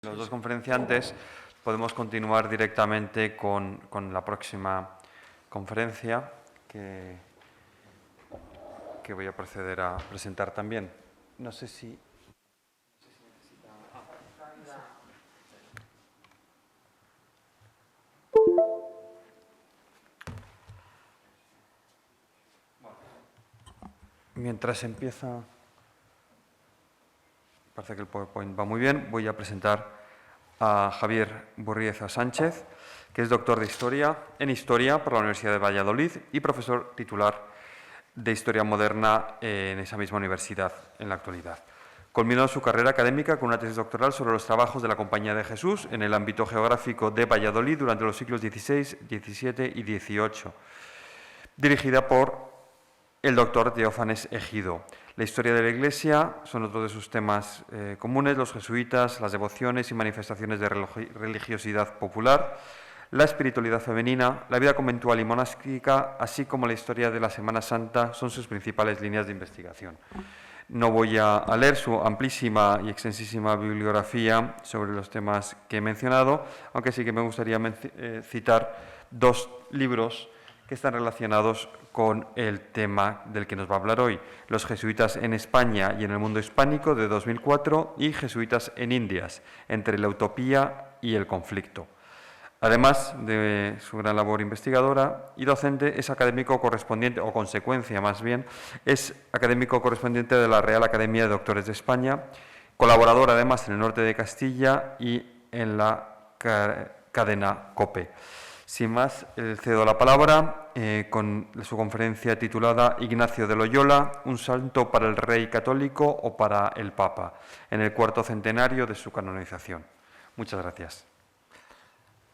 Los dos conferenciantes, podemos continuar directamente con la próxima conferencia que voy a proceder a presentar también. No sé si necesita... Mientras empieza... Parece que el PowerPoint va muy bien. Voy a presentar a Javier Burrieza Sánchez, que es doctor de Historia en Historia por la Universidad de Valladolid y profesor titular de Historia Moderna en esa misma universidad en la actualidad. Culminó su carrera académica con una tesis doctoral sobre los trabajos de la Compañía de Jesús en el ámbito geográfico de Valladolid durante los siglos XVI, XVII y XVIII, dirigida por el doctor Teófanes Egido. La historia de la Iglesia son otro de sus temas comunes, los jesuitas, las devociones y manifestaciones de religiosidad popular, la espiritualidad femenina, la vida conventual y monástica, así como la historia de la Semana Santa, son sus principales líneas de investigación. No voy a leer su amplísima y extensísima bibliografía sobre los temas que he mencionado, aunque sí que me gustaría citar dos libros que están relacionados con el tema del que nos va a hablar hoy: Los jesuitas en España y en el mundo hispánico, de 2004, y Jesuitas en Indias, entre la utopía y el conflicto. Además de su gran labor investigadora y docente, es académico correspondiente, o consecuencia más bien, es académico correspondiente de la Real Academia de Doctores de España, colaborador además en el norte de Castilla y en la cadena COPE. Sin más, cedo la palabra con su conferencia titulada Ignacio de Loyola, un santo para el rey católico o para el Papa, en el cuarto centenario de su canonización. Muchas gracias.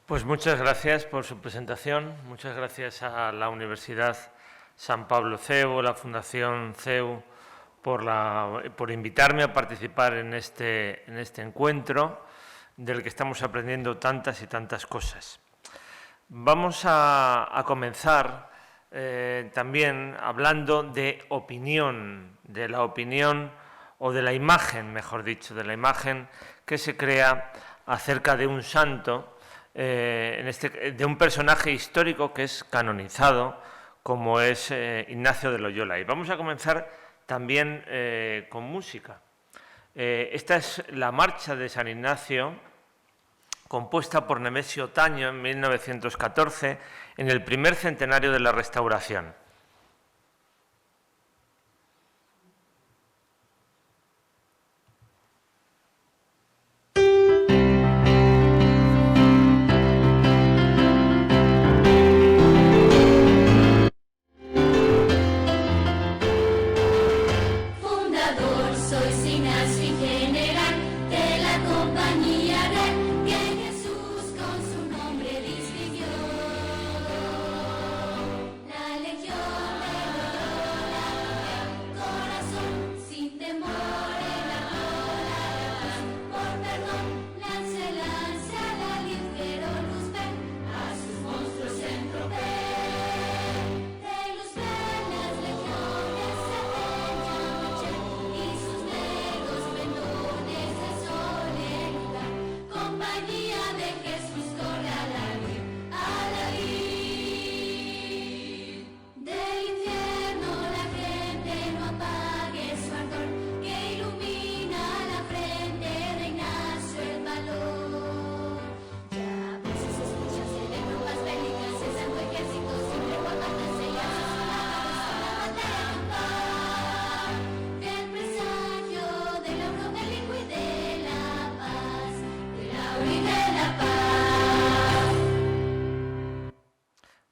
Pues muchas gracias por su presentación, muchas gracias a la Universidad San Pablo CEU, la Fundación CEU, por invitarme a participar en este encuentro del que estamos aprendiendo tantas y tantas cosas. Vamos a comenzar también hablando de opinión, de la opinión o de la imagen, mejor dicho, de la imagen que se crea acerca de un santo, de un personaje histórico que es canonizado, como es Ignacio de Loyola. Y vamos a comenzar también con música. Esta es la marcha de San Ignacio, compuesta por Nemesio Taño en 1914, en el primer centenario de la Restauración.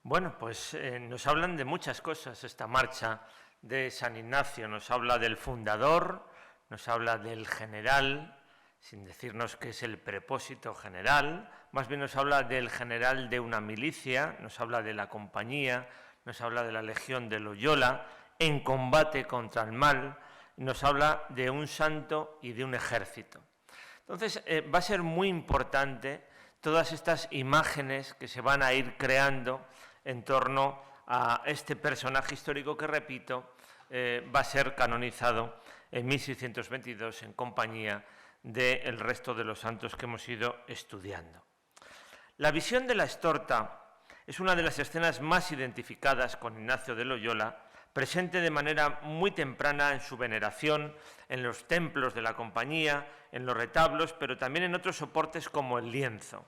Bueno, pues nos hablan de muchas cosas esta marcha de San Ignacio. Nos habla del fundador, nos habla del general, sin decirnos que es el prepósito general, más bien nos habla del general de una milicia, nos habla de la compañía, nos habla de la Legión de Loyola, en combate contra el mal, nos habla de un santo y de un ejército. Entonces, va a ser muy importante todas estas imágenes que se van a ir creando en torno a este personaje histórico que, repito, va a ser canonizado en 1622 en compañía del resto de los santos que hemos ido estudiando. La visión de la estorta es una de las escenas más identificadas con Ignacio de Loyola, presente de manera muy temprana en su veneración, en los templos de la compañía, en los retablos, pero también en otros soportes como el lienzo.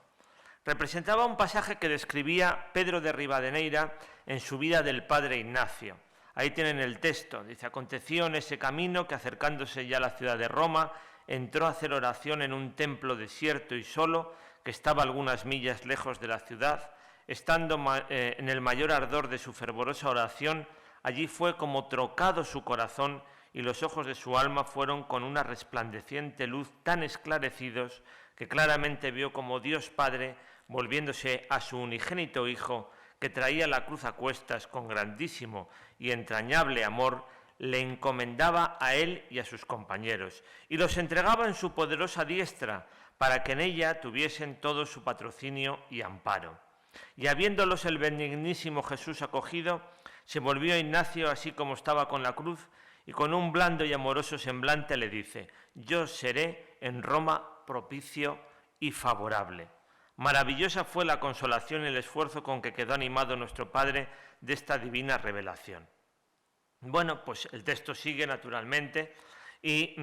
Representaba un pasaje que describía Pedro de Rivadeneira en su vida del padre Ignacio. Ahí tienen el texto, dice: aconteció en ese camino que, acercándose ya a la ciudad de Roma, entró a hacer oración en un templo desierto y solo, que estaba algunas millas lejos de la ciudad. Estando en el mayor ardor de su fervorosa oración, allí fue como trocado su corazón, y los ojos de su alma fueron con una resplandeciente luz tan esclarecidos que claramente vio como Dios Padre, volviéndose a su unigénito Hijo, que traía la cruz a cuestas con grandísimo y entrañable amor, le encomendaba a él y a sus compañeros, y los entregaba en su poderosa diestra, para que en ella tuviesen todo su patrocinio y amparo. Y habiéndolos el benignísimo Jesús acogido, se volvió a Ignacio así como estaba con la cruz, y con un blando y amoroso semblante le dice: yo seré en Roma propicio y favorable. Maravillosa fue la consolación y el esfuerzo con que quedó animado nuestro Padre de esta divina revelación. Bueno, pues el texto sigue naturalmente y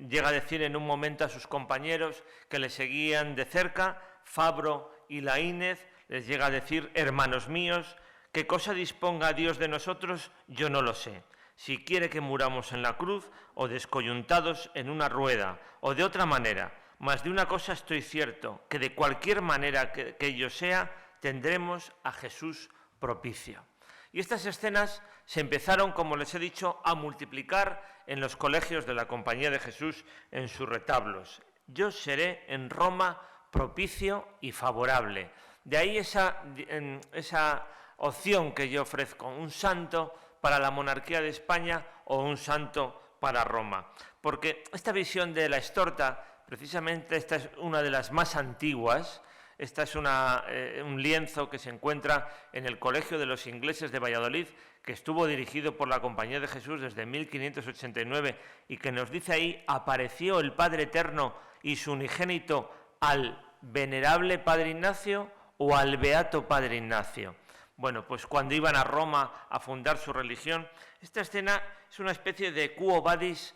llega a decir en un momento a sus compañeros que le seguían de cerca, Fabro y Laínez, les llega a decir: hermanos míos, qué cosa disponga Dios de nosotros, yo no lo sé. Si quiere que muramos en la cruz o descoyuntados en una rueda o de otra manera, mas de una cosa estoy cierto, que de cualquier manera que ello sea, tendremos a Jesús propicio. Y estas escenas se empezaron, como les he dicho, a multiplicar en los colegios de la Compañía de Jesús en sus retablos. Yo seré en Roma propicio y favorable. De ahí esa opción que yo ofrezco, un santo para la monarquía de España o un santo para Roma. Porque esta visión de la estorta, precisamente esta es una de las más antiguas. Esta es un lienzo que se encuentra en el Colegio de los Ingleses de Valladolid, que estuvo dirigido por la Compañía de Jesús desde 1589 y que nos dice ahí: apareció el Padre Eterno y su unigénito al venerable Padre Ignacio o al beato Padre Ignacio. Bueno, pues cuando iban a Roma a fundar su religión, esta escena es una especie de quo vadis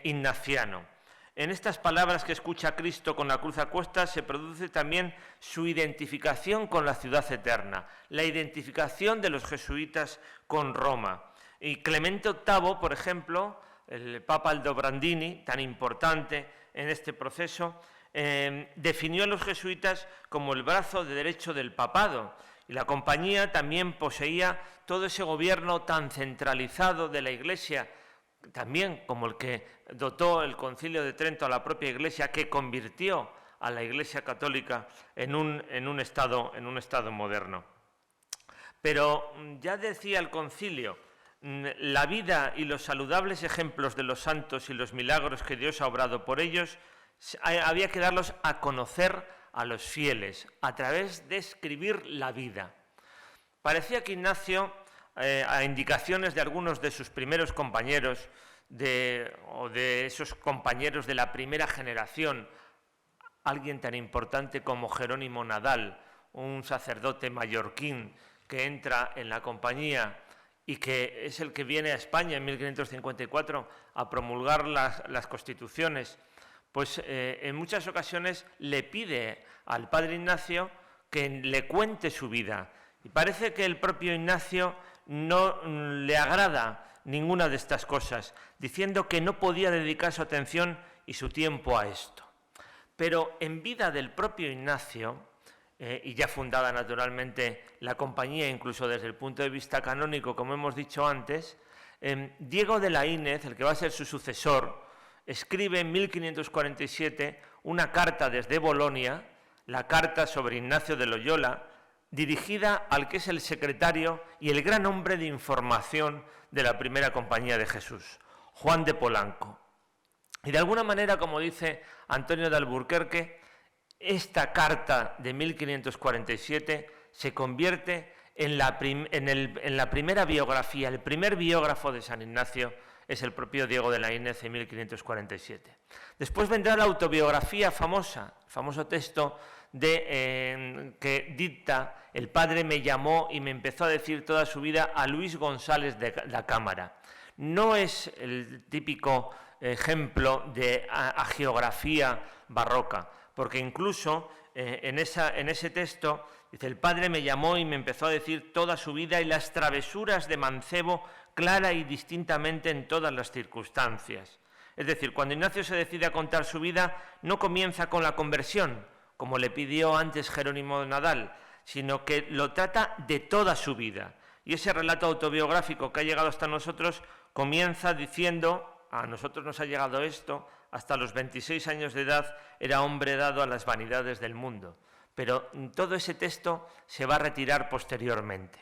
ignaciano. En estas palabras que escucha Cristo con la cruz a cuestas se produce también su identificación con la ciudad eterna, la identificación de los jesuitas con Roma. Y Clemente VIII, por ejemplo, el Papa Aldobrandini, tan importante en este proceso, definió a los jesuitas como el brazo de derecho del papado, y la compañía también poseía todo ese gobierno tan centralizado de la Iglesia, también como el que dotó el Concilio de Trento a la propia Iglesia, que convirtió a la Iglesia católica en un estado moderno. Pero ya decía el Concilio, la vida y los saludables ejemplos de los santos y los milagros que Dios ha obrado por ellos, había que darlos a conocer a los fieles, a través de escribir la vida. Parecía que Ignacio, a indicaciones de algunos de sus primeros compañeros, o de esos compañeros de la primera generación, alguien tan importante como Jerónimo Nadal, un sacerdote mallorquín que entra en la compañía y que es el que viene a España en 1554 a promulgar las constituciones, pues en muchas ocasiones le pide al padre Ignacio que le cuente su vida. Y parece que el propio Ignacio no le agrada ninguna de estas cosas, diciendo que no podía dedicar su atención y su tiempo a esto. Pero en vida del propio Ignacio, y ya fundada naturalmente la compañía, incluso desde el punto de vista canónico, como hemos dicho antes, Diego de Laínez, el que va a ser su sucesor, escribe en 1547 una carta desde Bolonia, la carta sobre Ignacio de Loyola, dirigida al que es el secretario y el gran hombre de información de la primera Compañía de Jesús, Juan de Polanco. Y de alguna manera, como dice Antonio de Alburquerque, esta carta de 1547 se convierte en la primera biografía, el primer biógrafo de San Ignacio es el propio Diego de Laínez en 1547. Después vendrá la autobiografía famosa, el famoso texto que dicta: el padre me llamó y me empezó a decir toda su vida, a Luis González de la Cámara. No es el típico ejemplo de agiografía barroca, porque incluso en ese texto dice: el padre me llamó y me empezó a decir toda su vida y las travesuras de Mancebo clara y distintamente en todas las circunstancias. Es decir, cuando Ignacio se decide a contar su vida, no comienza con la conversión, como le pidió antes Jerónimo de Nadal, sino que lo trata de toda su vida. Y ese relato autobiográfico que ha llegado hasta nosotros comienza diciendo: a nosotros nos ha llegado esto, hasta los 26 años de edad era hombre dado a las vanidades del mundo. Pero todo ese texto se va a retirar posteriormente.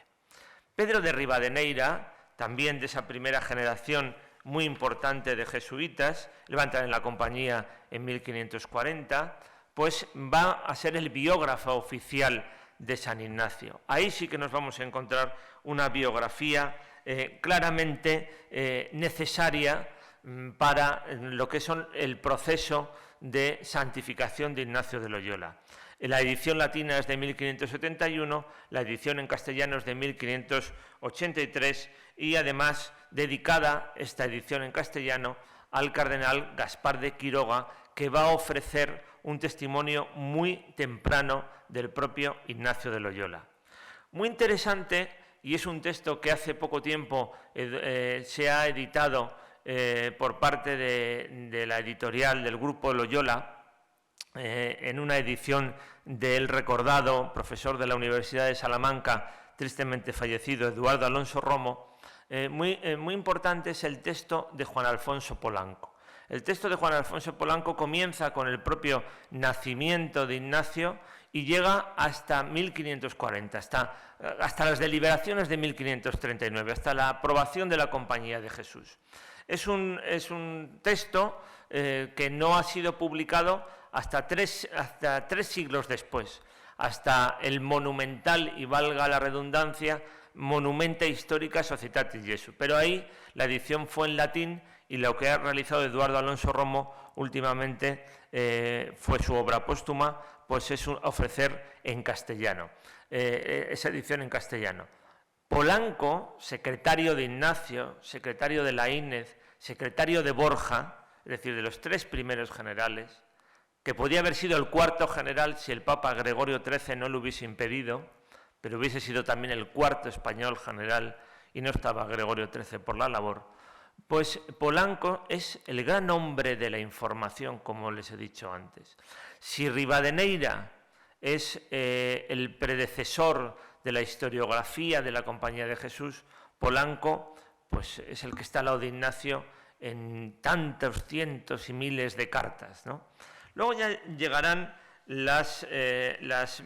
Pedro de Rivadeneira, también de esa primera generación muy importante de jesuitas, él va a entrar en la compañía en 1540, pues va a ser el biógrafo oficial de San Ignacio. Ahí sí que nos vamos a encontrar una biografía claramente necesaria para lo que son el proceso de santificación de Ignacio de Loyola. La edición latina es de 1571, la edición en castellano es de 1583 y además dedicada esta edición en castellano al cardenal Gaspar de Quiroga, que va a ofrecer un testimonio muy temprano del propio Ignacio de Loyola. Muy interesante, y es un texto que hace poco tiempo se ha editado por parte de la editorial del Grupo Loyola, en una edición del recordado profesor de la Universidad de Salamanca, tristemente fallecido, Eduardo Alonso Romo. Muy importante es el texto de Juan Alfonso Polanco. El texto de Juan Alfonso Polanco comienza con el propio nacimiento de Ignacio y llega hasta 1540, hasta las deliberaciones de 1539, hasta la aprobación de la Compañía de Jesús. Es un texto que no ha sido publicado hasta tres siglos después, hasta el monumental, y valga la redundancia, Monumenta Historica Societatis Jesu. Pero ahí la edición fue en latín y lo que ha realizado Eduardo Alonso Romo últimamente fue su obra póstuma, pues es ofrecer en castellano, esa edición en castellano. Polanco, secretario de Ignacio, secretario de Laínez, secretario de Borja, es decir, de los tres primeros generales, que podía haber sido el cuarto general si el Papa Gregorio XIII no lo hubiese impedido, pero hubiese sido también el cuarto español general y no estaba Gregorio XIII por la labor, pues Polanco es el gran hombre de la información, como les he dicho antes. Si Rivadeneira es el predecesor de la historiografía de la Compañía de Jesús, Polanco pues es el que está al lado de Ignacio en tantos cientos y miles de cartas, ¿no? Luego ya llegarán las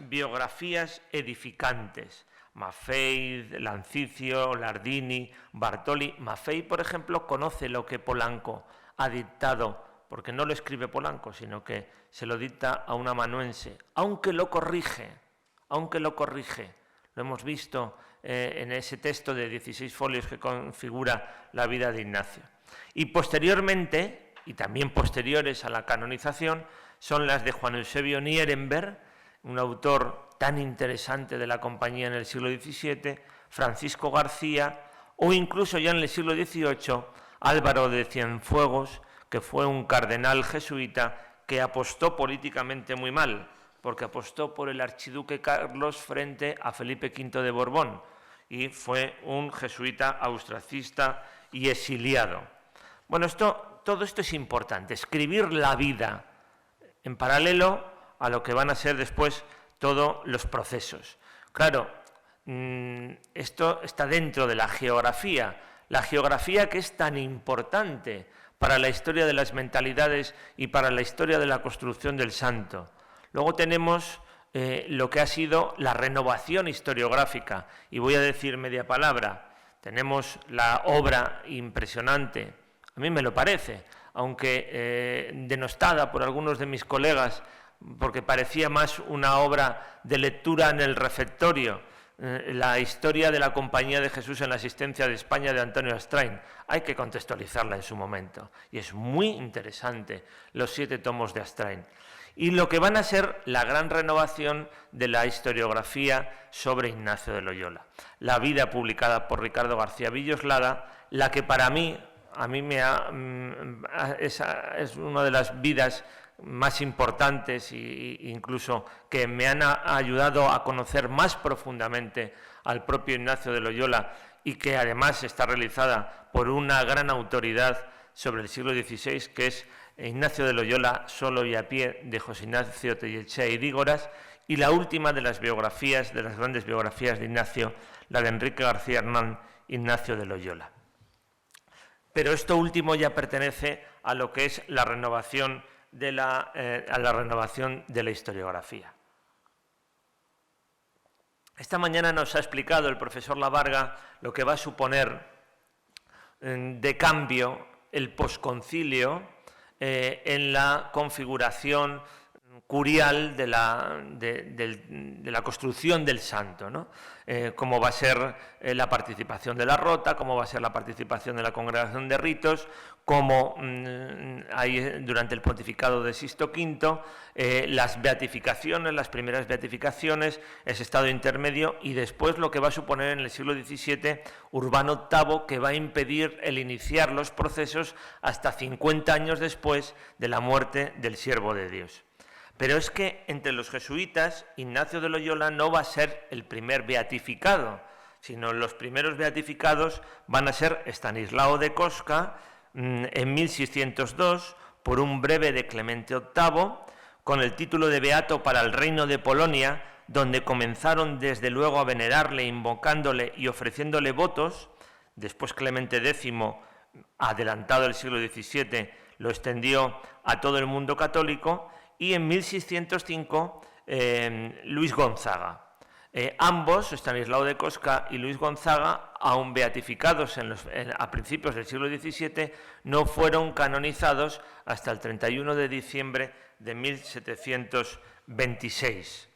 biografías edificantes. Maffei, Lancicio, Lardini, Bartoli. Maffei, por ejemplo, conoce lo que Polanco ha dictado, porque no lo escribe Polanco, sino que se lo dicta a un amanuense, aunque lo corrige. Lo hemos visto en ese texto de 16 folios que configura la vida de Ignacio. Y posteriormente, y también posteriores a la canonización, son las de Juan Eusebio Nierenberg, un autor tan interesante de la Compañía en el siglo XVII, Francisco García, o incluso ya en el siglo XVIII, Álvaro de Cienfuegos, que fue un cardenal jesuita que apostó políticamente muy mal, porque apostó por el archiduque Carlos frente a Felipe V de Borbón, y fue un jesuita austracista y exiliado. Bueno, todo esto es importante, escribir la vida en paralelo a lo que van a ser después todos los procesos. Claro, esto está dentro de la geografía que es tan importante para la historia de las mentalidades y para la historia de la construcción del santo. Luego tenemos lo que ha sido la renovación historiográfica, y voy a decir media palabra. Tenemos la obra impresionante, a mí me lo parece, aunque denostada por algunos de mis colegas, porque parecía más una obra de lectura en el refectorio la historia de la Compañía de Jesús en la Asistencia de España de Antonio Astrain. Hay que contextualizarla en su momento. Y es muy interesante los 7 tomos de Astrain. Y lo que van a ser la gran renovación de la historiografía sobre Ignacio de Loyola. La vida publicada por Ricardo García Villoslada, la que para mí es una de las vidas más importantes e incluso que me han ayudado a conocer más profundamente al propio Ignacio de Loyola y que además está realizada por una gran autoridad sobre el siglo XVI, que es Ignacio de Loyola, solo y a pie, de José Ignacio Tellechea y Dígoras, y la última de las biografías, de las grandes biografías de Ignacio, la de Enrique García Hernán, Ignacio de Loyola. Pero esto último ya pertenece a lo que es la renovación de la historiografía. Esta mañana nos ha explicado el profesor Lavarga lo que va a suponer de cambio el posconcilio en la configuración curial de la construcción del santo, ¿no? Cómo va a ser la participación de la rota, cómo va a ser la participación de la congregación de ritos, cómo hay durante el pontificado de Sixto V las beatificaciones, las primeras beatificaciones, ese estado intermedio, y después lo que va a suponer en el siglo XVII Urbano VIII, que va a impedir el iniciar los procesos hasta 50 años después de la muerte del siervo de Dios. Pero es que entre los jesuitas, Ignacio de Loyola no va a ser el primer beatificado, sino los primeros beatificados van a ser Estanislao de Kostka en 1602 por un breve de Clemente VIII, con el título de beato para el reino de Polonia, donde comenzaron desde luego a venerarle, invocándole y ofreciéndole votos. Después Clemente X, adelantado el siglo XVII, lo extendió a todo el mundo católico. Y en 1605, Luis Gonzaga. Ambos, Estanislao de Kostka y Luis Gonzaga, aun beatificados a principios del siglo XVII, no fueron canonizados hasta el 31 de diciembre de 1726.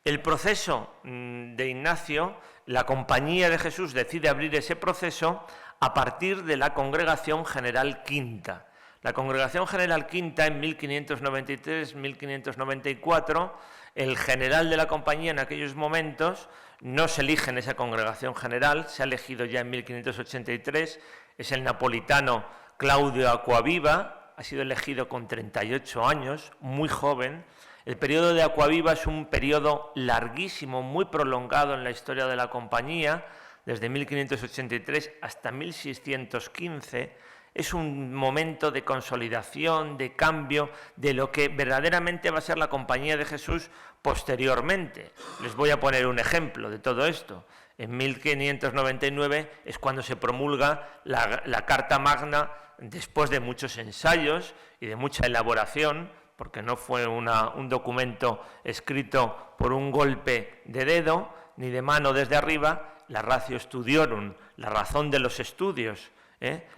El proceso de Ignacio, la Compañía de Jesús decide abrir ese proceso a partir de la Congregación General Quinta. La Congregación General Quinta, en 1593-1594, el general de la compañía en aquellos momentos no se elige en esa Congregación General, se ha elegido ya en 1583, es el napolitano Claudio Acquaviva, ha sido elegido con 38 años, muy joven. El periodo de Acquaviva es un periodo larguísimo, muy prolongado en la historia de la compañía, desde 1583 hasta 1615, es un momento de consolidación, de cambio, de lo que verdaderamente va a ser la Compañía de Jesús posteriormente. Les voy a poner un ejemplo de todo esto. En 1599 es cuando se promulga la Carta Magna, después de muchos ensayos y de mucha elaboración, porque no fue un documento escrito por un golpe de dedo, ni de mano desde arriba, la Ratio Studiorum, la razón de los estudios,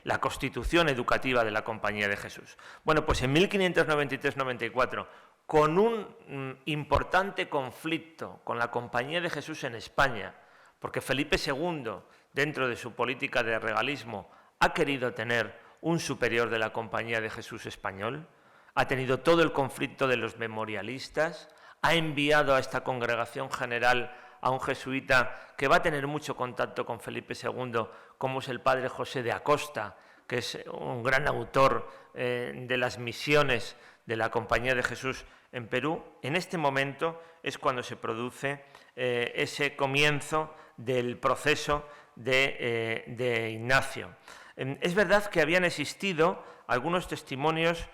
la constitución educativa de la Compañía de Jesús. Bueno, pues en 1593-94, con un importante conflicto con la Compañía de Jesús en España, porque Felipe II, dentro de su política de regalismo, ha querido tener un superior de la Compañía de Jesús español, ha tenido todo el conflicto de los memorialistas, ha enviado a esta congregación general a un jesuita que va a tener mucho contacto con Felipe II, como es el padre José de Acosta, que es un gran autor de las misiones de la Compañía de Jesús en Perú. En este momento es cuando se produce ese comienzo del proceso de Ignacio. Es verdad que habían existido algunos testimonios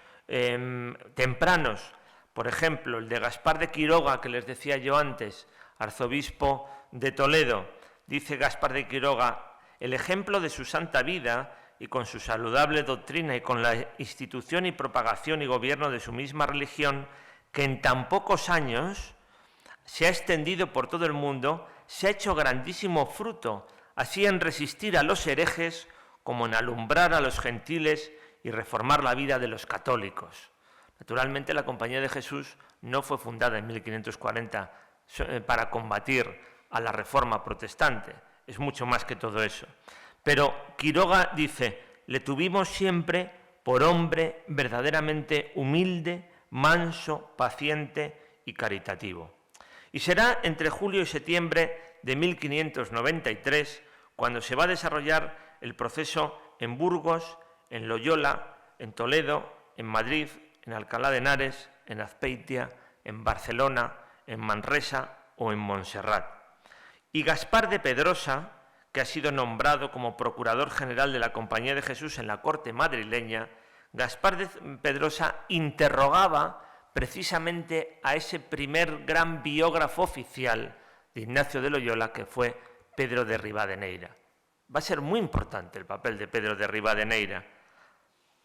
tempranos, por ejemplo, el de Gaspar de Quiroga, que les decía yo antes, arzobispo de Toledo. Dice Gaspar de Quiroga: el ejemplo de su santa vida y con su saludable doctrina y con la institución y propagación y gobierno de su misma religión, que en tan pocos años se ha extendido por todo el mundo, se ha hecho grandísimo fruto, así en resistir a los herejes como en alumbrar a los gentiles y reformar la vida de los católicos. Naturalmente, la Compañía de Jesús no fue fundada en 1540 para combatir a la Reforma protestante. Es mucho más que todo eso. Pero Quiroga dice: le tuvimos siempre por hombre verdaderamente humilde, manso, paciente y caritativo. Y será entre julio y septiembre de 1593 cuando se va a desarrollar el proceso en Burgos, en Loyola, en Toledo, en Madrid, en Alcalá de Henares, en Azpeitia, en Barcelona, en Manresa o en Montserrat. Y Gaspar de Pedrosa, que ha sido nombrado como Procurador General de la Compañía de Jesús en la corte madrileña, Gaspar de Pedrosa interrogaba precisamente a ese primer gran biógrafo oficial de Ignacio de Loyola, que fue Pedro de Rivadeneyra. Va a ser muy importante el papel de Pedro de Rivadeneyra.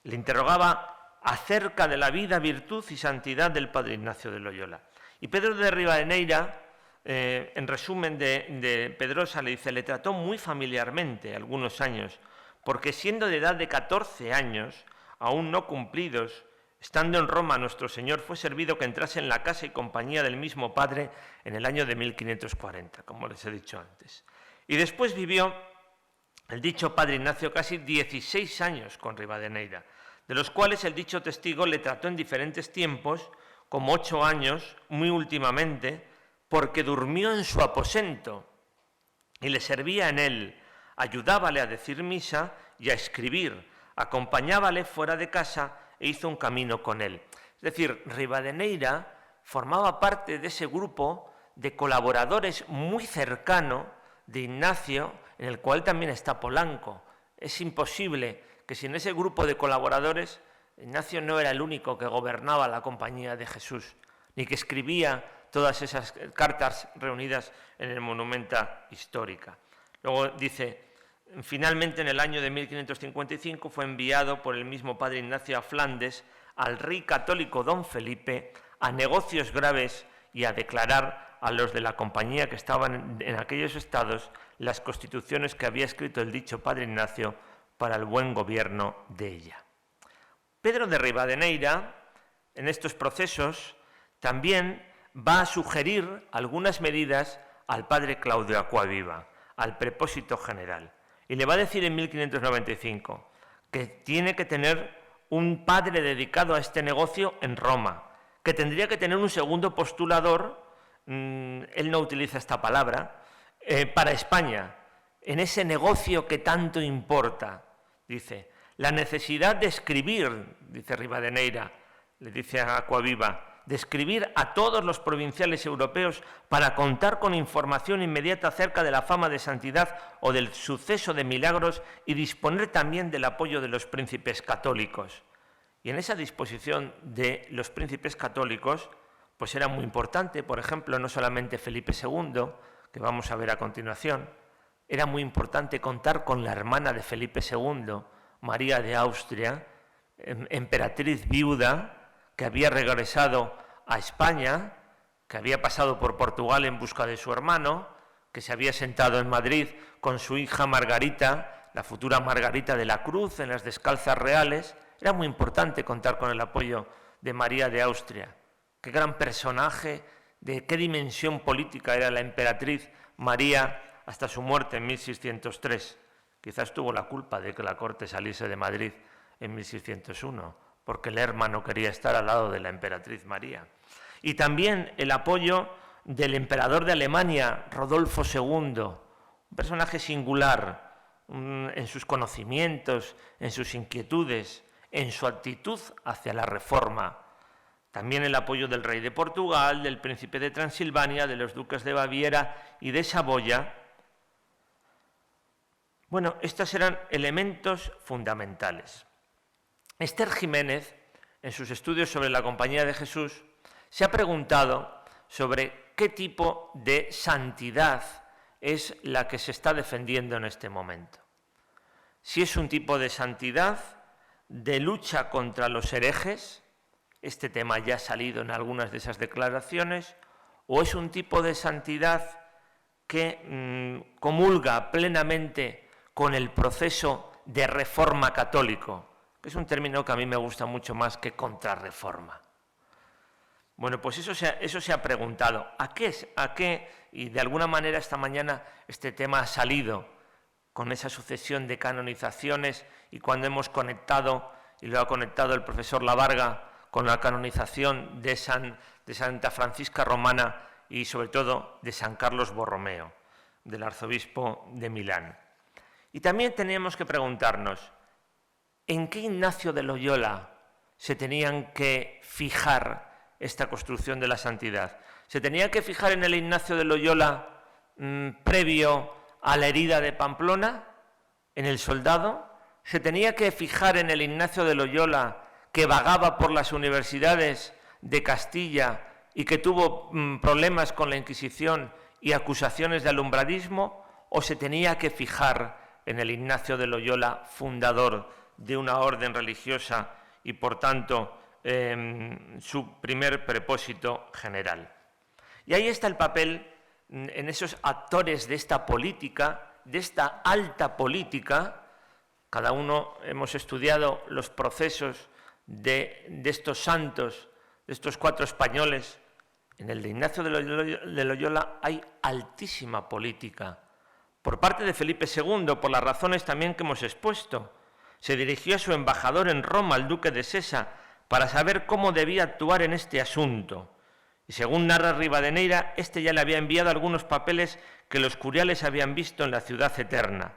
Le interrogaba acerca de la vida, virtud y santidad del padre Ignacio de Loyola. Y Pedro de Rivadeneyra, en resumen de Pedrosa, le dice: le trató muy familiarmente algunos años, porque siendo de edad de 14 años, aún no cumplidos, estando en Roma, nuestro Señor fue servido que entrase en la casa y compañía del mismo Padre en el año de 1540, como les he dicho antes. Y después vivió el dicho Padre Ignacio casi 16 años con Rivadeneyra, de los cuales el dicho testigo le trató en diferentes tiempos, como 8 años, muy últimamente, porque durmió en su aposento y le servía en él, ayudábale a decir misa y a escribir, acompañábale fuera de casa e hizo un camino con él. Es decir, Rivadeneyra formaba parte de ese grupo de colaboradores muy cercano de Ignacio, en el cual también está Polanco. Es imposible que sin ese grupo de colaboradores, Ignacio no era el único que gobernaba la Compañía de Jesús, ni que escribía todas esas cartas reunidas en el Monumenta Histórica. Luego dice: finalmente, en el año de 1555 fue enviado por el mismo padre Ignacio a Flandes, al rey católico don Felipe, a negocios graves y a declarar a los de la compañía que estaban en aquellos estados las constituciones que había escrito el dicho padre Ignacio para el buen gobierno de ella. Pedro de Rivadeneyra, en estos procesos, también va a sugerir algunas medidas al padre Claudio Acquaviva, al prepósito general. Y le va a decir en 1595 que tiene que tener un padre dedicado a este negocio en Roma, que tendría que tener un segundo postulador, él no utiliza esta palabra, para España, en ese negocio que tanto importa. Dice: la necesidad de escribir, dice Rivadeneyra, le dice a Acquaviva, de escribir a todos los provinciales europeos para contar con información inmediata acerca de la fama de santidad o del suceso de milagros y disponer también del apoyo de los príncipes católicos. Y en esa disposición de los príncipes católicos, pues era muy importante, por ejemplo, no solamente Felipe II, que vamos a ver a continuación, era muy importante contar con la hermana de Felipe II, María de Austria, emperatriz viuda, que había regresado a España, que había pasado por Portugal en busca de su hermano, que se había sentado en Madrid con su hija Margarita, la futura Margarita de la Cruz, en las Descalzas Reales. Era muy importante contar con el apoyo de María de Austria. Qué gran personaje, de qué dimensión política era la emperatriz María hasta su muerte en 1603. Quizás tuvo la culpa de que la corte saliese de Madrid en 1601. Porque Lerma no quería estar al lado de la emperatriz María. Y también el apoyo del emperador de Alemania, Rodolfo II, un personaje singular en sus conocimientos, en sus inquietudes, en su actitud hacia la Reforma. También el apoyo del rey de Portugal, del príncipe de Transilvania, de los duques de Baviera y de Saboya. Bueno, estos eran elementos fundamentales. Esther Jiménez, en sus estudios sobre la Compañía de Jesús, se ha preguntado sobre qué tipo de santidad es la que se está defendiendo en este momento. Si es un tipo de santidad de lucha contra los herejes, este tema ya ha salido en algunas de esas declaraciones, o es un tipo de santidad que comulga plenamente con el proceso de reforma católico. Es un término que a mí me gusta mucho más que contrarreforma. Bueno, pues eso se ha preguntado. ¿A qué? Y de alguna manera esta mañana este tema ha salido con esa sucesión de canonizaciones y cuando hemos conectado, y lo ha conectado el profesor Lavarga, con la canonización de Santa Francisca Romana y sobre todo de San Carlos Borromeo, del arzobispo de Milán. Y también teníamos que preguntarnos, ¿en qué Ignacio de Loyola se tenían que fijar esta construcción de la santidad? ¿Se tenía que fijar en el Ignacio de Loyola previo a la herida de Pamplona, en el soldado? ¿Se tenía que fijar en el Ignacio de Loyola que vagaba por las universidades de Castilla y que tuvo problemas con la Inquisición y acusaciones de alumbradismo? ¿O se tenía que fijar en el Ignacio de Loyola, fundador de una orden religiosa y, por tanto, su primer propósito general? Y ahí está el papel en esos actores de esta política, de esta alta política. Cada uno hemos estudiado los procesos de estos santos, de estos 4 españoles. En el de Ignacio de Loyola hay altísima política. Por parte de Felipe II, por las razones también que hemos expuesto, se dirigió a su embajador en Roma, al duque de Sesa, para saber cómo debía actuar en este asunto. Y según narra Rivadeneira, este ya le había enviado algunos papeles que los curiales habían visto en la ciudad eterna.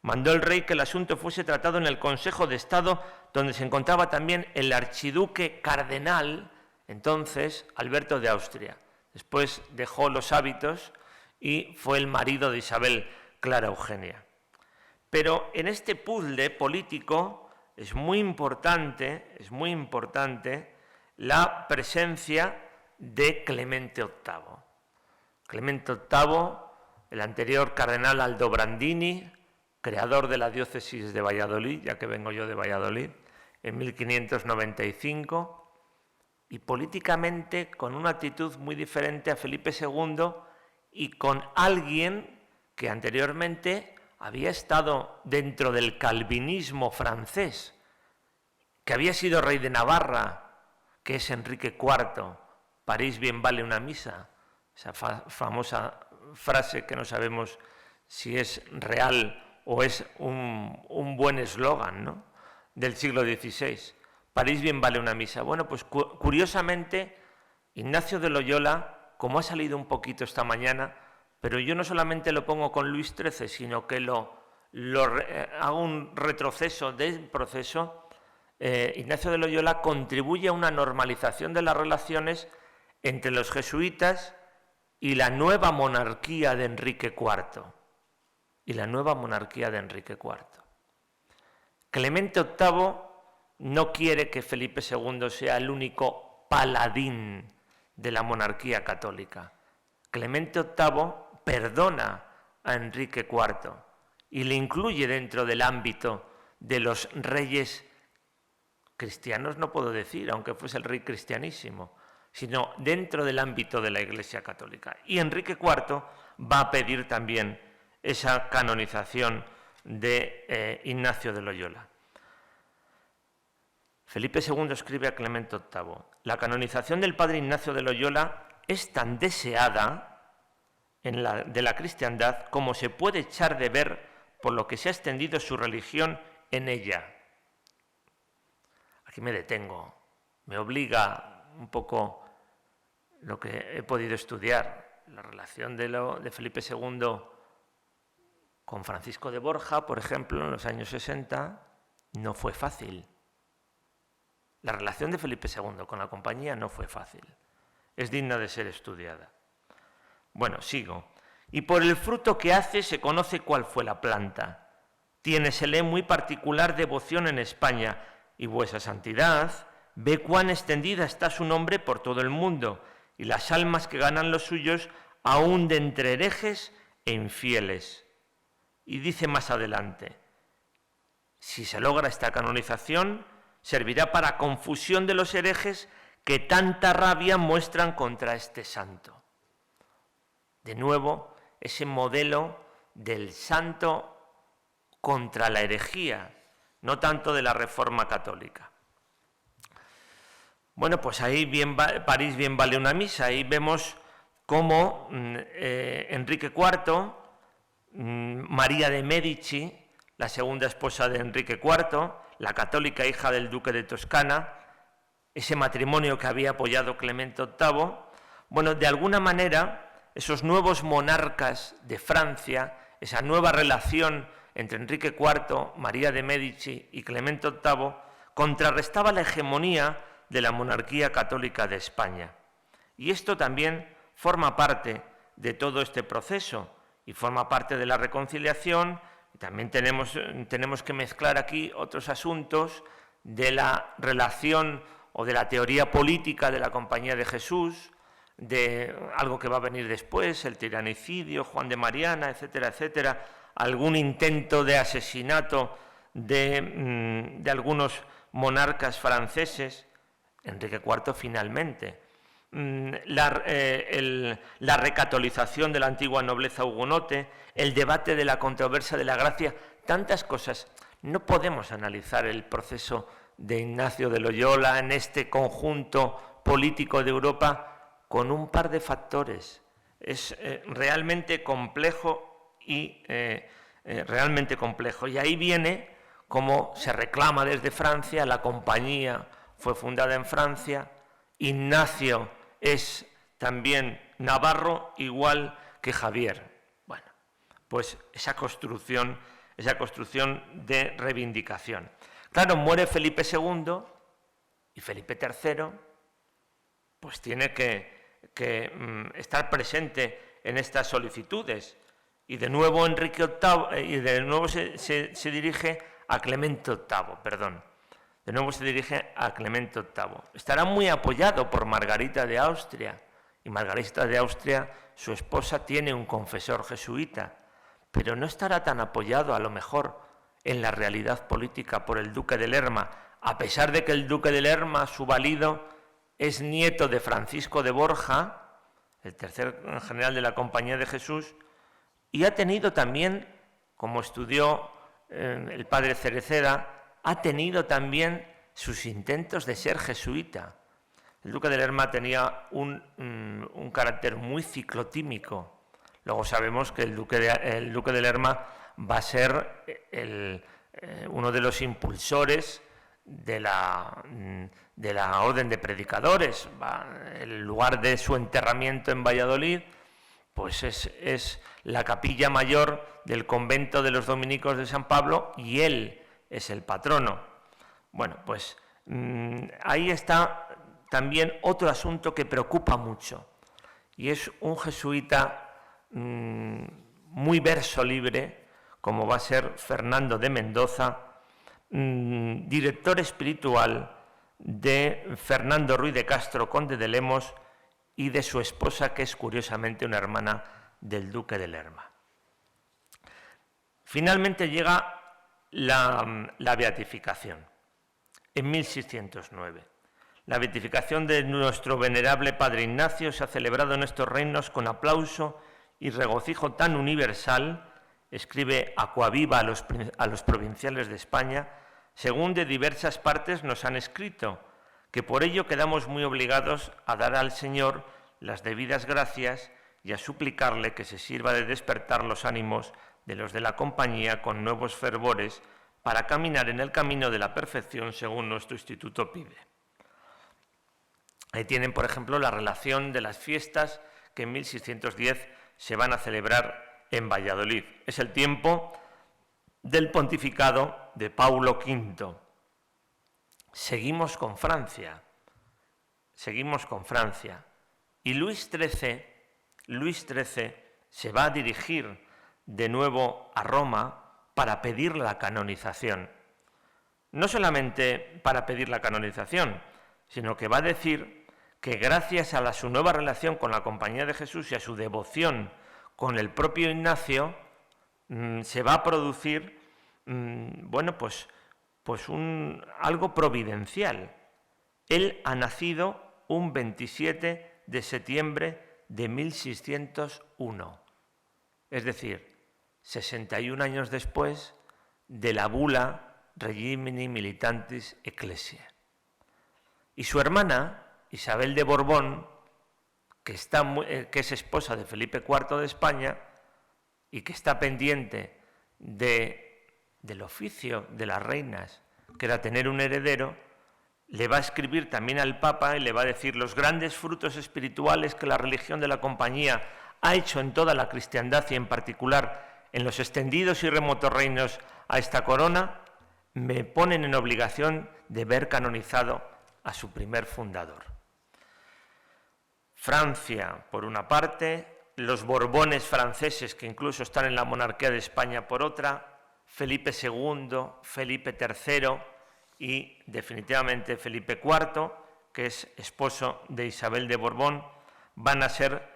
Mandó el rey que el asunto fuese tratado en el Consejo de Estado, donde se encontraba también el archiduque cardenal, entonces Alberto de Austria. Después dejó los hábitos y fue el marido de Isabel Clara Eugenia. Pero en este puzzle político es muy importante la presencia de Clemente VIII. Clemente VIII, el anterior cardenal Aldobrandini, creador de la diócesis de Valladolid, ya que vengo yo de Valladolid, en 1595, y políticamente con una actitud muy diferente a Felipe II y con alguien que anteriormente había estado dentro del calvinismo francés, que había sido rey de Navarra, que es Enrique IV. París bien vale una misa, esa famosa frase que no sabemos si es real o es un buen eslogan, ¿no?, del siglo XVI. París bien vale una misa. Bueno, pues curiosamente, Ignacio de Loyola, como ha salido un poquito esta mañana, pero yo no solamente lo pongo con Luis XIII, sino que hago un retroceso del proceso. Ignacio de Loyola contribuye a una normalización de las relaciones entre los jesuitas y la nueva monarquía de Enrique IV. Clemente VIII no quiere que Felipe II sea el único paladín de la monarquía católica. Clemente VIII perdona a Enrique IV y le incluye dentro del ámbito de los reyes cristianos, no puedo decir, aunque fuese el rey cristianísimo, sino dentro del ámbito de la Iglesia Católica. Y Enrique IV va a pedir también esa canonización de Ignacio de Loyola. Felipe II escribe a Clemente VIII: la canonización del padre Ignacio de Loyola es tan deseada de la cristiandad como se puede echar de ver por lo que se ha extendido su religión en ella. Aquí me detengo, me obliga un poco lo que he podido estudiar, la relación de Felipe II con Francisco de Borja, por ejemplo, en los años 60, no fue fácil. La relación de Felipe II con la compañía no fue fácil. Es digna de ser estudiada. Bueno, sigo. Y por el fruto que hace se conoce cuál fue la planta. Tiénesele muy particular devoción en España, y vuesa santidad ve cuán extendida está su nombre por todo el mundo, y las almas que ganan los suyos aún de entre herejes e infieles. Y dice más adelante: si se logra esta canonización, servirá para confusión de los herejes que tanta rabia muestran contra este santo. De nuevo, ese modelo del santo contra la herejía, no tanto de la Reforma católica. Bueno, pues ahí París bien vale una misa. Ahí vemos cómo Enrique IV, María de Medici, la segunda esposa de Enrique IV, la católica hija del duque de Toscana, ese matrimonio que había apoyado Clemente VIII, bueno, de alguna manera, esos nuevos monarcas de Francia, esa nueva relación entre Enrique IV, María de Medici y Clemente VIII, contrarrestaba la hegemonía de la monarquía católica de España. Y esto también forma parte de todo este proceso y forma parte de la reconciliación. También tenemos que mezclar aquí otros asuntos de la relación o de la teoría política de la Compañía de Jesús, de algo que va a venir después, el tiranicidio, Juan de Mariana, etcétera, etcétera, algún intento de asesinato de algunos monarcas franceses, Enrique IV finalmente, la recatolización de la antigua nobleza hugonote, el debate de la controversia de la gracia, tantas cosas. No podemos analizar el proceso de Ignacio de Loyola en este conjunto político de Europa con un par de factores. Es realmente complejo y ahí viene como se reclama desde Francia, la compañía fue fundada en Francia, Ignacio es también navarro, igual que Javier. Bueno, pues esa construcción de reivindicación. Claro, muere Felipe II y Felipe III pues tiene que estar presente en estas solicitudes. Y de nuevo Enrique VIII, y de nuevo se dirige a Clemente VIII, perdón. De nuevo se dirige a Clemente VIII. Estará muy apoyado por Margarita de Austria. Y Margarita de Austria, su esposa, tiene un confesor jesuita. Pero no estará tan apoyado, a lo mejor, en la realidad política por el duque de Lerma, a pesar de que el duque de Lerma, su valido, es nieto de Francisco de Borja, el tercer general de la Compañía de Jesús, y ha tenido también, como estudió el padre Cereceda, ha tenido también sus intentos de ser jesuita. El duque de Lerma tenía un carácter muy ciclotímico. Luego sabemos que el duque de Lerma va a ser uno de los impulsores de la orden de predicadores. El lugar de su enterramiento en Valladolid pues es la capilla mayor del convento de los dominicos de San Pablo y él es el patrono. Bueno, pues ahí está también otro asunto que preocupa mucho y es un jesuita muy verso libre, como va a ser Fernando de Mendoza, director espiritual de Fernando Ruiz de Castro, conde de Lemos, y de su esposa, que es curiosamente una hermana del duque de Lerma. Finalmente llega la beatificación, en 1609. La beatificación de nuestro venerable Padre Ignacio se ha celebrado en estos reinos con aplauso y regocijo tan universal, escribe Aquaviva a los provinciales de España, según de diversas partes nos han escrito, que por ello quedamos muy obligados a dar al Señor las debidas gracias y a suplicarle que se sirva de despertar los ánimos de los de la compañía con nuevos fervores para caminar en el camino de la perfección según nuestro instituto pide. Ahí tienen, por ejemplo, la relación de las fiestas que en 1610 se van a celebrar en Valladolid. Es el tiempo del pontificado de Paulo V. Seguimos con Francia. Y Luis XIII se va a dirigir de nuevo a Roma para pedir la canonización. No solamente para pedir la canonización, sino que va a decir que gracias a su nueva relación con la Compañía de Jesús y a su devoción con el propio Ignacio, se va a producir algo providencial. Él ha nacido un 27 de septiembre de 1601, es decir, 61 años después de la bula Regimini Militantis Ecclesiae. Y su hermana, Isabel de Borbón, que es esposa de Felipe IV de España y que está pendiente del oficio de las reinas, que era tener un heredero, le va a escribir también al Papa y le va a decir los grandes frutos espirituales que la religión de la Compañía ha hecho en toda la cristiandad y en particular en los extendidos y remotos reinos a esta corona, me ponen en obligación de ver canonizado a su primer fundador. Francia, por una parte, los Borbones franceses, que incluso están en la monarquía de España, por otra, Felipe II, Felipe III y, definitivamente, Felipe IV, que es esposo de Isabel de Borbón, van a ser,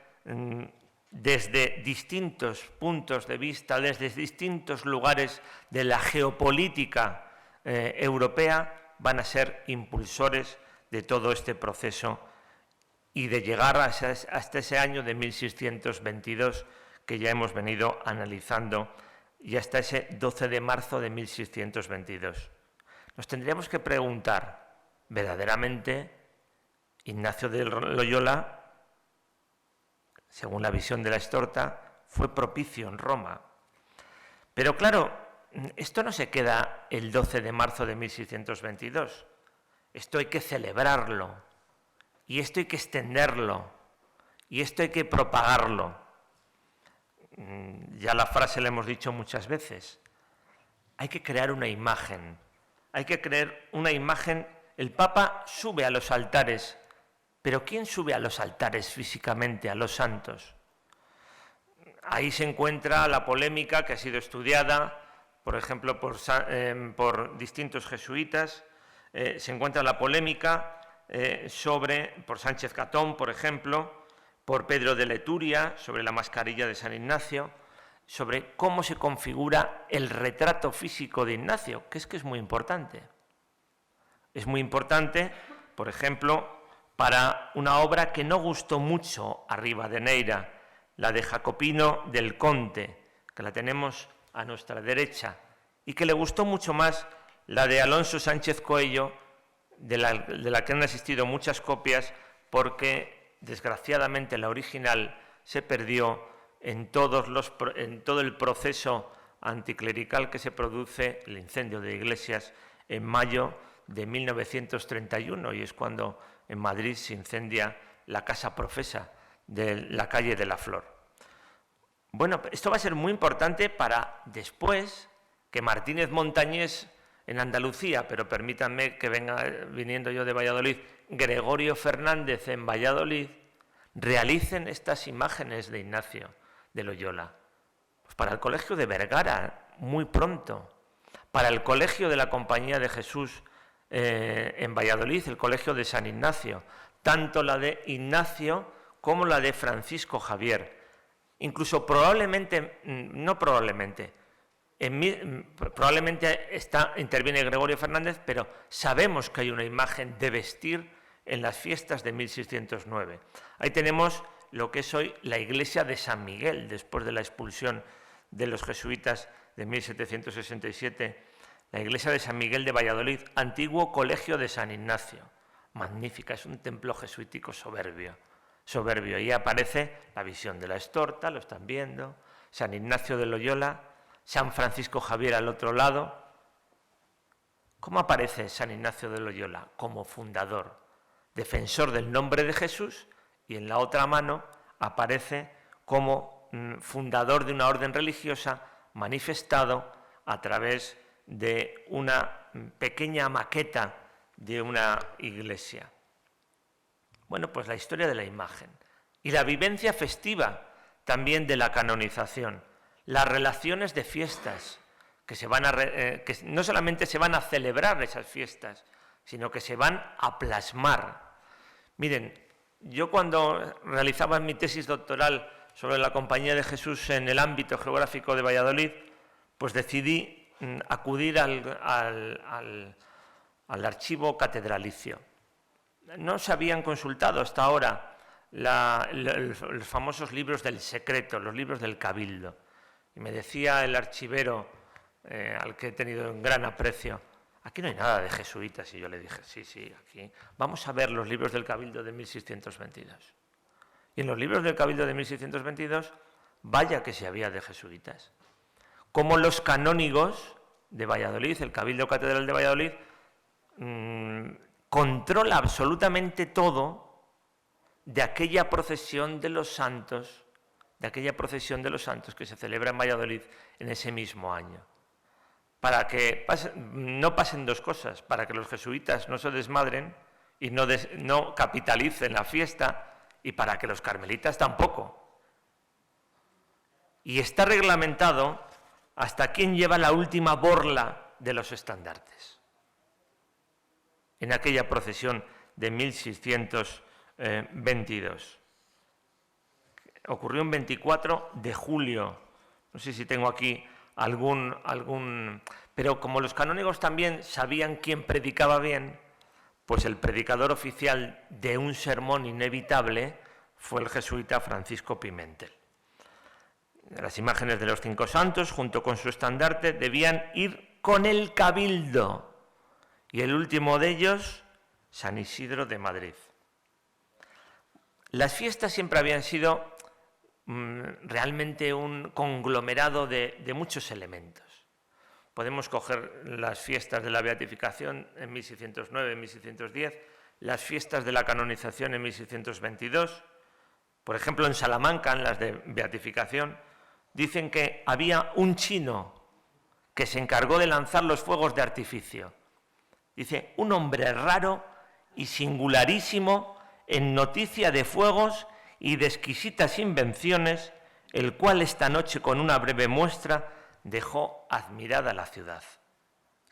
desde distintos puntos de vista, desde distintos lugares de la geopolítica europea, van a ser impulsores de todo este proceso y de llegar hasta ese año de 1622 que ya hemos venido analizando y hasta ese 12 de marzo de 1622. Nos tendríamos que preguntar, ¿verdaderamente Ignacio de Loyola, según la visión de la Estorta, fue propicio en Roma? Pero claro, esto no se queda el 12 de marzo de 1622. Esto hay que celebrarlo, y esto hay que extenderlo, y esto hay que propagarlo. Ya la frase la hemos dicho muchas veces. Hay que crear una imagen. Hay que crear una imagen. El Papa sube a los altares, pero ¿quién sube a los altares físicamente, a los santos? Ahí se encuentra la polémica que ha sido estudiada, por ejemplo, por distintos jesuitas. Se encuentra la polémica por Sánchez Catón, por ejemplo, por Pedro de Leturia, sobre la mascarilla de San Ignacio, sobre cómo se configura el retrato físico de Ignacio, que es muy importante. Es muy importante, por ejemplo, para una obra que no gustó mucho a Rivadeneira, la de Jacopino del Conte, que la tenemos a nuestra derecha, y que le gustó mucho más la de Alonso Sánchez Coello, de la que han existido muchas copias, porque desgraciadamente la original se perdió en todo el proceso anticlerical que se produce, el incendio de iglesias, en mayo de 1931, y es cuando en Madrid se incendia la casa profesa de la calle de la Flor. Bueno, esto va a ser muy importante para después que Martínez Montañés en Andalucía, pero permítanme que viniendo yo de Valladolid, Gregorio Fernández en Valladolid, realicen estas imágenes de Ignacio de Loyola. Pues para el Colegio de Vergara, muy pronto. Para el Colegio de la Compañía de Jesús en Valladolid, el Colegio de San Ignacio. Tanto la de Ignacio como la de Francisco Javier. Incluso probablemente interviene Gregorio Fernández, pero sabemos que hay una imagen de vestir en las fiestas de 1609. Ahí tenemos lo que es hoy la iglesia de San Miguel, después de la expulsión de los jesuitas de 1767, la iglesia de San Miguel de Valladolid, antiguo colegio de San Ignacio. Magnífica, es un templo jesuítico soberbio. Ahí aparece la visión de la Estorta, lo están viendo, San Ignacio de Loyola, San Francisco Javier al otro lado. ¿Cómo aparece San Ignacio de Loyola? Como fundador, defensor del nombre de Jesús, y en la otra mano aparece como fundador de una orden religiosa manifestado a través de una pequeña maqueta de una iglesia. Bueno, pues la historia de la imagen y la vivencia festiva también de la canonización, las relaciones de fiestas que no solamente se van a celebrar esas fiestas, sino que se van a plasmar. Miren, yo cuando realizaba mi tesis doctoral sobre la Compañía de Jesús en el ámbito geográfico de Valladolid, pues decidí acudir al archivo catedralicio. No se habían consultado hasta ahora los famosos libros del secreto, los libros del cabildo. Y me decía el archivero, al que he tenido un gran aprecio, aquí no hay nada de jesuitas. Y yo le dije, sí, aquí. Vamos a ver los libros del Cabildo de 1622. Y en los libros del Cabildo de 1622, vaya que se había de jesuitas. Como los canónigos de Valladolid, el Cabildo Catedral de Valladolid, controla absolutamente todo de aquella procesión de los santos, que se celebra en Valladolid en ese mismo año. Para que no pasen dos cosas, para que los jesuitas no se desmadren y no capitalicen la fiesta, y para que los carmelitas tampoco. Y está reglamentado hasta quién lleva la última borla de los estandartes. En aquella procesión de 1622. Ocurrió un 24 de julio. No sé si tengo aquí algún... Pero como los canónigos también sabían quién predicaba bien, pues el predicador oficial de un sermón inevitable fue el jesuita Francisco Pimentel. Las imágenes de los 5 santos, junto con su estandarte, debían ir con el cabildo. Y el último de ellos, San Isidro de Madrid. Las fiestas siempre habían sido realmente un conglomerado de muchos elementos. Podemos coger las fiestas de la beatificación en 1609, en 1610, las fiestas de la canonización en 1622. Por ejemplo, en Salamanca, en las de beatificación, dicen que había un chino que se encargó de lanzar los fuegos de artificio. Dice, un hombre raro y singularísimo en noticia de fuegos y de exquisitas invenciones, el cual esta noche con una breve muestra dejó admirada la ciudad.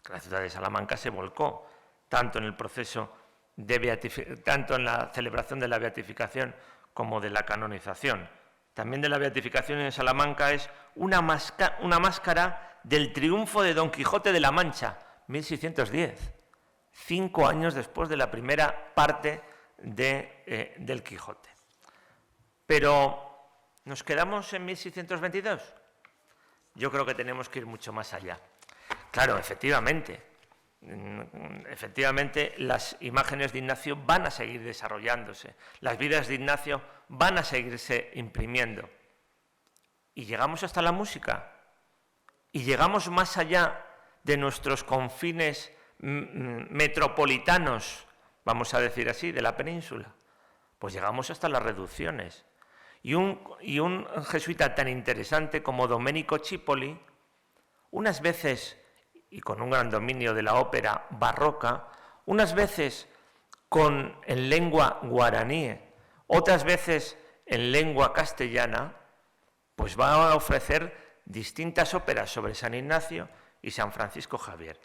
La ciudad de Salamanca se volcó tanto en el proceso tanto en la celebración de la beatificación como de la canonización. También de la beatificación en Salamanca es una máscara del triunfo de Don Quijote de la Mancha, 1610, 5 años después de la primera parte del Quijote. Pero, ¿nos quedamos en 1622? Yo creo que tenemos que ir mucho más allá. Claro, efectivamente, las imágenes de Ignacio van a seguir desarrollándose, las vidas de Ignacio van a seguirse imprimiendo. Y llegamos hasta la música, y llegamos más allá de nuestros confines metropolitanos, vamos a decir así, de la península. Pues llegamos hasta las reducciones. Y un jesuita tan interesante como Domenico Cipoli, unas veces, y con un gran dominio de la ópera barroca, unas veces en lengua guaraní, otras veces en lengua castellana, pues va a ofrecer distintas óperas sobre San Ignacio y San Francisco Javier.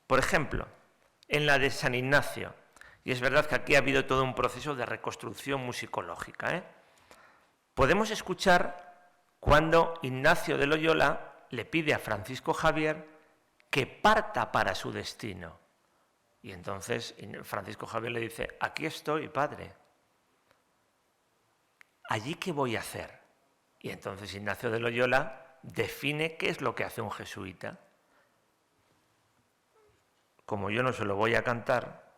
Por ejemplo, en la de San Ignacio, y es verdad que aquí ha habido todo un proceso de reconstrucción musicológica, podemos escuchar cuando Ignacio de Loyola le pide a Francisco Javier que parta para su destino. Y entonces Francisco Javier le dice, aquí estoy, padre. ¿Allí qué voy a hacer? Y entonces Ignacio de Loyola define qué es lo que hace un jesuita. Como yo no se lo voy a cantar,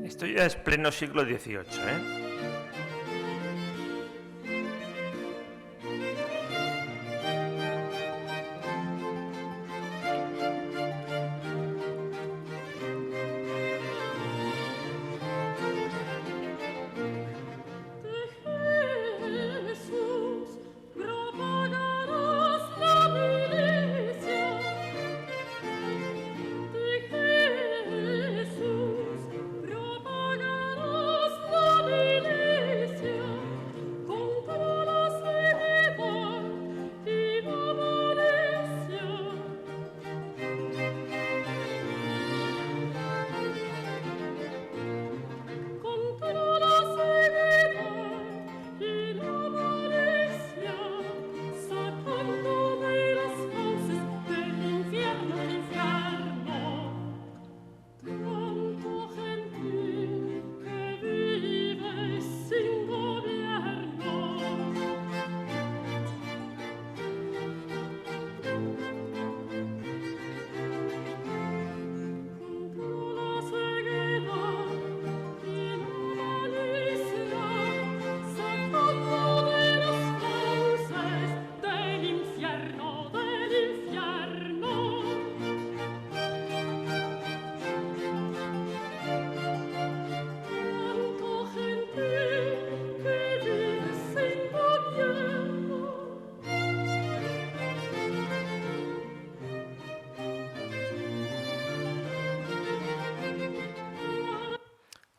esto ya es pleno siglo XVIII,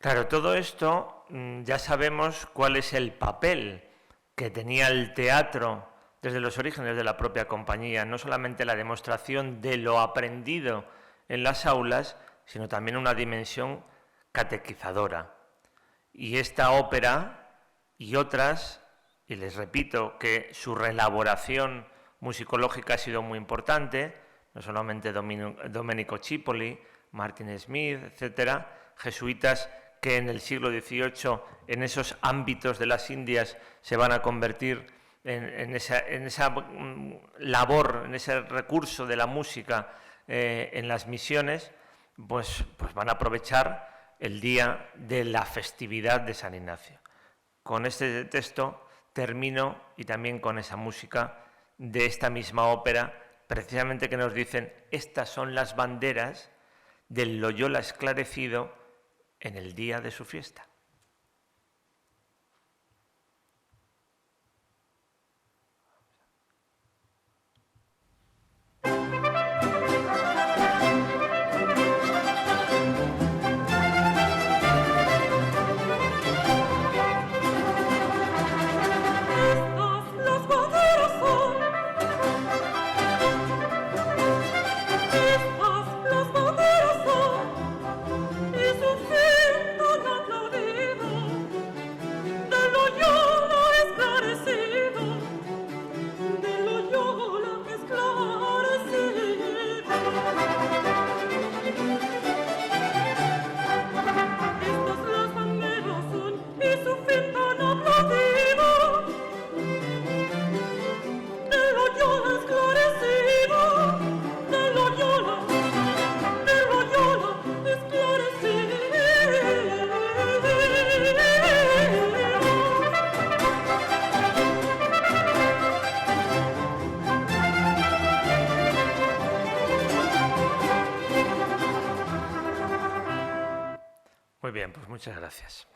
Claro, todo esto ya sabemos cuál es el papel que tenía el teatro desde los orígenes de la propia compañía, no solamente la demostración de lo aprendido en las aulas, sino también una dimensión catequizadora. Y esta ópera y otras, y les repito que su reelaboración musicológica ha sido muy importante, no solamente Domenico Cipoli, Martin Smith, etcétera, jesuitas que en el siglo XVIII en esos ámbitos de las Indias se van a convertir en esa labor, en ese recurso de la música en las misiones, pues van a aprovechar el día de la festividad de San Ignacio. Con este texto termino, y también con esa música de esta misma ópera, precisamente que nos dicen, estas son las banderas del Loyola esclarecido en el día de su fiesta. Muy bien, pues muchas gracias.